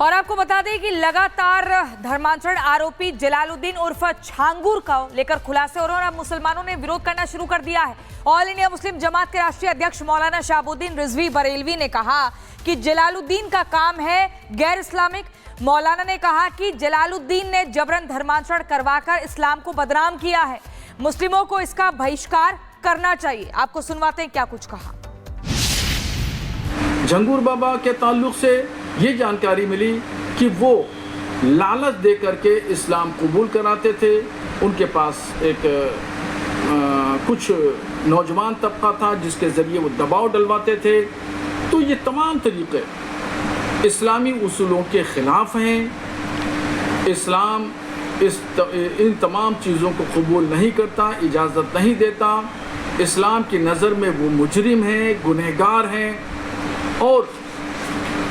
और आपको बता दें कि लगातार धर्मांतरण आरोपी जलालुद्दीन उर्फ छांगुर का लेकर खुलासे हो रहे हैं और अब मुसलमानों ने विरोध करना शुरू कर दिया है। ऑल इंडिया मुस्लिम जमात के राष्ट्रीय अध्यक्ष मौलाना शहाबुद्दीन रिजवी बरेलवी ने कहा कि जलालुद्दीन का काम है गैर इस्लामिक। मौलाना ने कहा कि जलालुद्दीन ने जबरन धर्मांतरण करवाकर इस्लाम को बदनाम किया है, मुस्लिमों को इसका बहिष्कार करना चाहिए। आपको सुनवाते हैं क्या कुछ कहा। झंगूर बाबा के ताल्लुक से ये जानकारी मिली कि वो लालच दे करके इस्लाम कबूल कराते थे। उनके पास एक कुछ नौजवान तबका था जिसके ज़रिए वो दबाव डलवाते थे। तो ये तमाम तरीक़े इस्लामी उसूलों के ख़िलाफ़ हैं। इस्लाम इन तमाम चीज़ों को कबूल नहीं करता, इजाज़त नहीं देता। इस्लाम की नज़र में वो मुजरिम हैं, गुनहगार हैं। और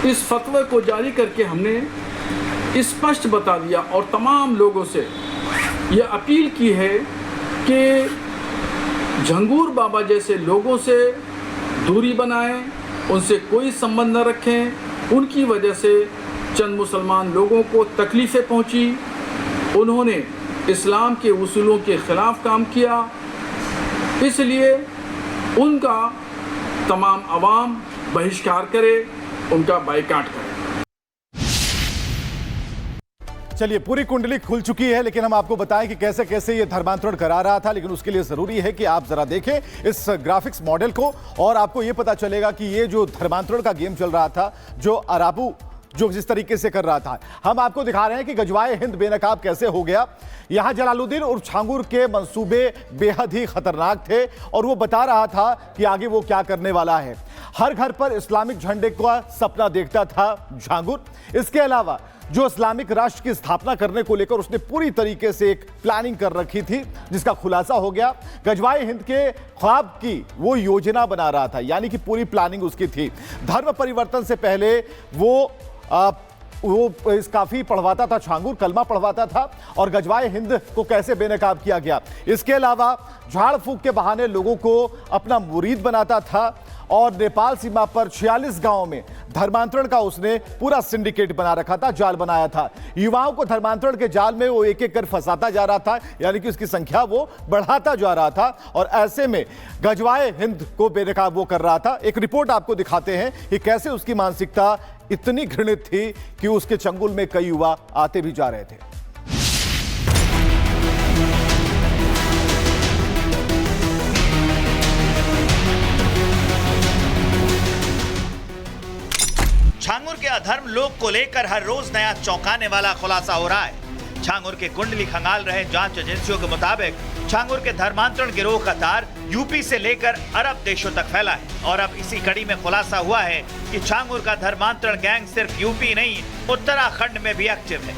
इस फतवे को जारी करके हमने स्पष्ट बता दिया और तमाम लोगों से ये अपील की है कि झंगूर बाबा जैसे लोगों से दूरी बनाएं, उनसे कोई संबंध न रखें। उनकी वजह से चंद मुसलमान लोगों को तकलीफ़ें पहुंची। उन्होंने इस्लाम के उसूलों के ख़िलाफ़ काम किया, इसलिए उनका तमाम अवाम बहिष्कार करे, उनका बाइकाट करे। चलिए, पूरी कुंडली खुल चुकी है, लेकिन हम आपको बताएं कि कैसे कैसे ये धर्मांतरण करा रहा था। लेकिन उसके लिए जरूरी है कि आप जरा देखें इस ग्राफिक्स मॉडल को और आपको ये पता चलेगा कि ये जो धर्मांतरण का गेम चल रहा था, जो अराबू जो जिस तरीके से कर रहा था, हम आपको दिखा रहे हैं कि गजवाए हिंद बेनकाब कैसे हो गया। यहां जलालुद्दीन और छांगुर के मंसूबे बेहद ही खतरनाक थे और वो बता रहा था कि आगे वो क्या करने वाला है। हर घर पर इस्लामिक झंडे का सपना देखता था छांगुर। इसके अलावा जो इस्लामिक राष्ट्र की स्थापना करने को लेकर उसने पूरी तरीके से एक प्लानिंग कर रखी थी, जिसका खुलासा हो गया। गजवाए हिंद के ख्वाब की वो योजना बना रहा था, यानी कि पूरी प्लानिंग उसकी थी। धर्म परिवर्तन से पहले वो काफी पढ़वाता था, छांगुर कलमा पढ़वाता था और गजवाए हिंद को कैसे बेनकाब किया गया। इसके अलावा झाड़ फूंक के बहाने लोगों को अपना मुरीद बनाता था और नेपाल सीमा पर 46 गांवों में धर्मांतरण का उसने पूरा सिंडिकेट बना रखा था, जाल बनाया था। युवाओं को धर्मांतरण के जाल में वो एक एक कर फंसाता जा रहा था, यानी कि उसकी संख्या वो बढ़ाता जा रहा था और ऐसे में गजवाए हिंद को बेनकाब वो कर रहा था। एक रिपोर्ट आपको दिखाते हैं कि कैसे उसकी मानसिकता इतनी घृणित थी कि उसके चंगुल में कई युवा आते भी जा रहे थे। छांगुर के अधर्म लोक को लेकर हर रोज नया चौंकाने वाला खुलासा हो रहा है। छांगुर के कुंडली खंगाल रहे जांच एजेंसियों के मुताबिक छांगुर के धर्मांतरण गिरोह का तार यूपी से लेकर अरब देशों तक फैला है और अब इसी कड़ी में खुलासा हुआ है कि छांगुर का धर्मांतरण गैंग सिर्फ यूपी नहीं, उत्तराखंड में भी एक्टिव है।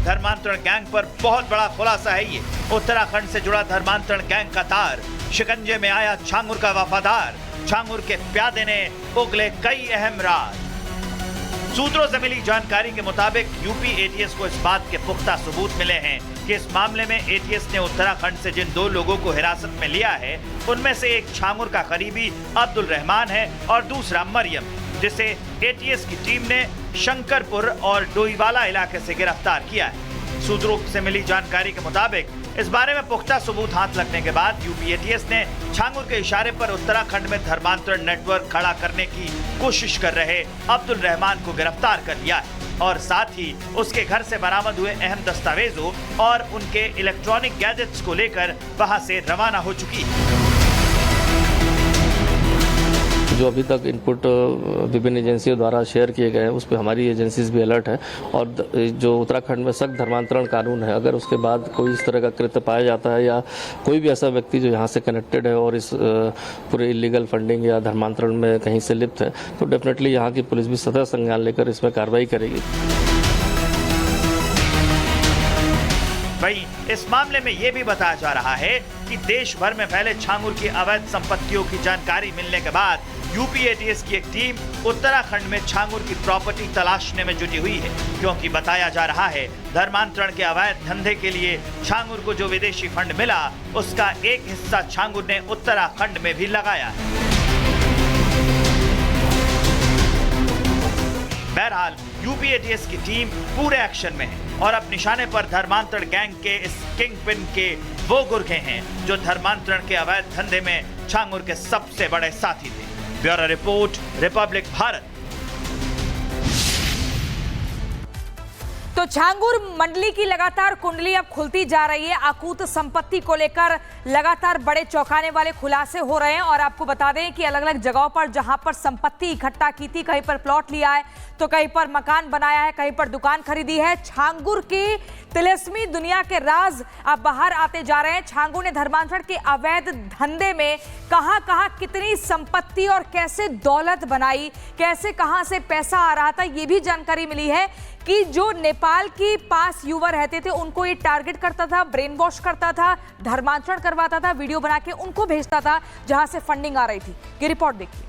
धर्मांतरण गैंग पर बहुत बड़ा खुलासा है ये। उत्तराखंड से जुड़ा धर्मांतरण गैंग का तार, शिकंजे में आया छांगुर का वफादार, छांगुर के प्यादे ने उगले कई अहम राज। सूत्रों से मिली जानकारी के मुताबिक यूपी एटीएस को इस बात के पुख्ता सबूत मिले हैं कि इस मामले में एटीएस ने उत्तराखंड से जिन 2 लोगों को हिरासत में लिया है, उनमें से एक छांगुर का करीबी अब्दुल रहमान है और दूसरा मरियम, जिसे एटीएस की टीम ने शंकरपुर और डोईवाला इलाके से गिरफ्तार किया है। सूत्रों से मिली जानकारी के मुताबिक इस बारे में पुख्ता सबूत हाथ लगने के बाद यूपी एटीएस ने छांगुर के इशारे पर उत्तराखंड में धर्मांतरण नेटवर्क खड़ा करने की कोशिश कर रहे अब्दुल रहमान को गिरफ्तार कर लिया है और साथ ही उसके घर से बरामद हुए अहम दस्तावेजों और उनके इलेक्ट्रॉनिक गैजेट्स को लेकर वहां से रवाना हो चुकी है। जो अभी तक इनपुट विभिन्न एजेंसियों द्वारा शेयर किए गए हैं, उस पर हमारी एजेंसीज भी अलर्ट है और जो उत्तराखंड में सख्त धर्मांतरण कानून है, अगर उसके बाद कोई इस तरह का कृत्य पाया जाता है या कोई भी ऐसा व्यक्ति जो यहाँ से कनेक्टेड है और इस पूरे इलीगल फंडिंग या धर्मांतरण में कहीं से लिप्त है, तो डेफिनेटली यहाँ की पुलिस भी सतर्क संज्ञान लेकर इसमें कार्रवाई करेगी। वहीं इस मामले में ये भी बताया जा रहा है कि देश भर में फैले छांगुर की अवैध संपत्तियों की जानकारी मिलने के बाद यूपी एटीएस की एक टीम उत्तराखंड में छांगुर की प्रॉपर्टी तलाशने में जुटी हुई है, क्योंकि बताया जा रहा है धर्मांतरण के अवैध धंधे के लिए छांगुर को जो विदेशी फंड मिला, उसका एक हिस्सा छांगुर ने उत्तराखंड में भी लगाया है। बहरहाल यूपी एटीएस की टीम पूरे एक्शन में है और अब निशाने पर धर्मांतरण गैंग के इस किंग पिन के वो गुर्गे हैं जो धर्मांतरण के अवैध धंधे में छांगुर के सबसे बड़े साथी थे। Bureau report, Republic Bharat. तो छांगुर मंडली की लगातार कुंडली अब खुलती जा रही है। अकूत संपत्ति को लेकर लगातार बड़े चौंकाने वाले खुलासे हो रहे हैं और आपको बता दें कि अलग अलग जगहों पर जहां पर संपत्ति इकट्ठा की थी, कहीं पर प्लॉट लिया है तो कहीं पर मकान बनाया है, कहीं पर दुकान खरीदी है। छांगुर की तिलिस्मी दुनिया के राज अब बाहर आते जा रहे हैं। छांगुर ने धर्मांतरण के अवैध धंधे में कहां कितनी संपत्ति और कैसे दौलत बनाई, कैसे कहां से पैसा आ रहा था, ये भी जानकारी मिली है कि जो नेपाल के पास युवा रहते थे उनको ये टारगेट करता था, ब्रेन वॉश करता था, धर्मांतरण करवाता था, वीडियो बना के उनको भेजता था जहां से फंडिंग आ रही थी। ये रिपोर्ट देखिए।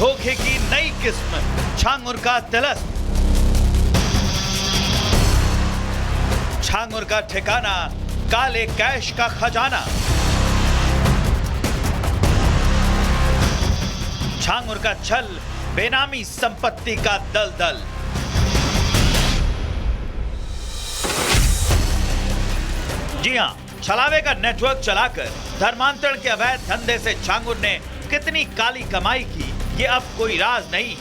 धोखे की नई किस्म, छांगुर का तिलस्म। छांगुर का ठिकाना, काले कैश का खजाना। छांगुर का छल, बेनामी संपत्ति का दलदल। जी हां, छलावे का नेटवर्क चलाकर धर्मांतरण के अवैध धंधे से छांगुर ने कितनी काली कमाई की, ये अब कोई राज नहीं।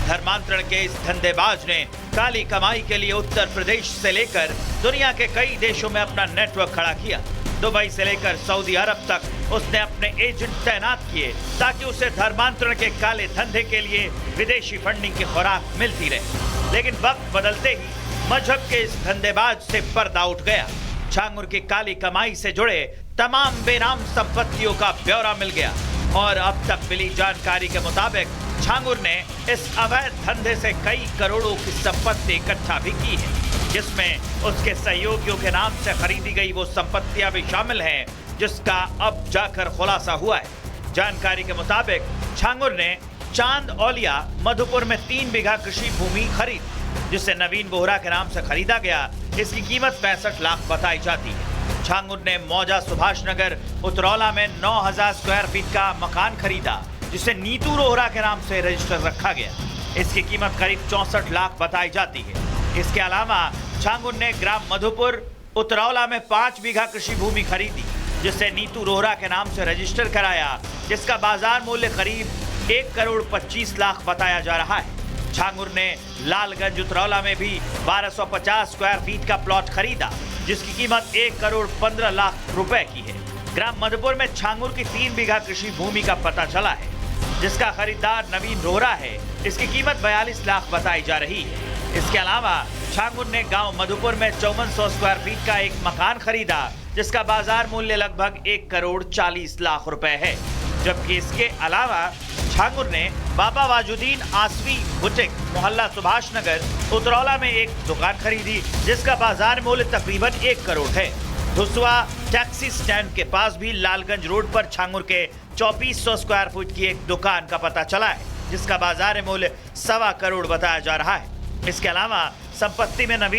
धर्मांतरण के इस धंधेबाज ने काली कमाई के लिए उत्तर प्रदेश से लेकर दुनिया के कई देशों में अपना नेटवर्क खड़ा किया। दुबई से लेकर सऊदी अरब तक उसने अपने एजेंट तैनात किए ताकि उसे धर्मांतरण के काले धंधे के लिए विदेशी फंडिंग की खुराक मिलती रहे। लेकिन वक्त बदलते ही मजहब के इस धंधेबाज से पर्दा उठ गया। छांगुर की काली कमाई से जुड़े तमाम बेनाम संपत्तियों का ब्यौरा मिल गया और अब तक मिली जानकारी के मुताबिक छांगुर ने इस अवैध धंधे से कई करोड़ों की संपत्ति इकट्ठा भी की है, जिसमें उसके सहयोगियों के नाम से खरीदी गई वो संपत्तियां भी शामिल हैं, जिसका अब जाकर खुलासा हुआ है। जानकारी के मुताबिक छांगुर ने चांद औलिया मधुपुर में 3 बीघा कृषि भूमि खरीदी, जिसे नवीन बोहरा के नाम से खरीदा गया। इसकी कीमत 65 लाख बताई जाती है। छांगुर ने मौजा सुभाष नगर उतरौला में 9000 स्क्वायर फीट का मकान खरीदा, जिसे नीतू रोहरा के नाम से रजिस्टर रखा गया। इसकी कीमत करीब 64 लाख बताई जाती है। इसके अलावा छांगुर ने ग्राम मधुपुर उतरौला में 5 बीघा कृषि भूमि खरीदी, जिसे नीतू रोहरा के नाम से रजिस्टर कराया, जिसका बाजार मूल्य करीब 1 करोड़ 25 लाख बताया जा रहा है। छांगुर ने लालगंज उतरौला में भी 1250 स्क्वायर फीट का प्लॉट खरीदा, जिसकी कीमत 1 करोड़ 15 लाख रुपए की है। ग्राम मधुपुर में छांगुर की 3 बीघा कृषि भूमि का पता चला है, जिसका खरीदार नवीन रोहरा है। इसकी कीमत 42 लाख बताई जा रही है। इसके अलावा छांगुर ने गांव मधुपुर में 5400 स्क्वायर फीट का एक मकान खरीदा, जिसका बाजार मूल्य लगभग 1 करोड़ 40 लाख रुपए है। जबकि इसके अलावा छांगुर ने बाबा वाजुद्दीन आसवी बुटीक मोहल्ला सुभाष नगर उतरौला में एक दुकान खरीदी, जिसका बाजार मूल्य तकरीबन 1 करोड़ है। धुसवा टैक्सी स्टैंड के पास भी लालगंज रोड पर छांगुर के 2400 स्क्वायर फीट की एक दुकान का पता चला है, जिसका बाजार मूल्य 1.25 करोड़ बताया जा रहा है। इसके अलावा संपत्ति में नवीन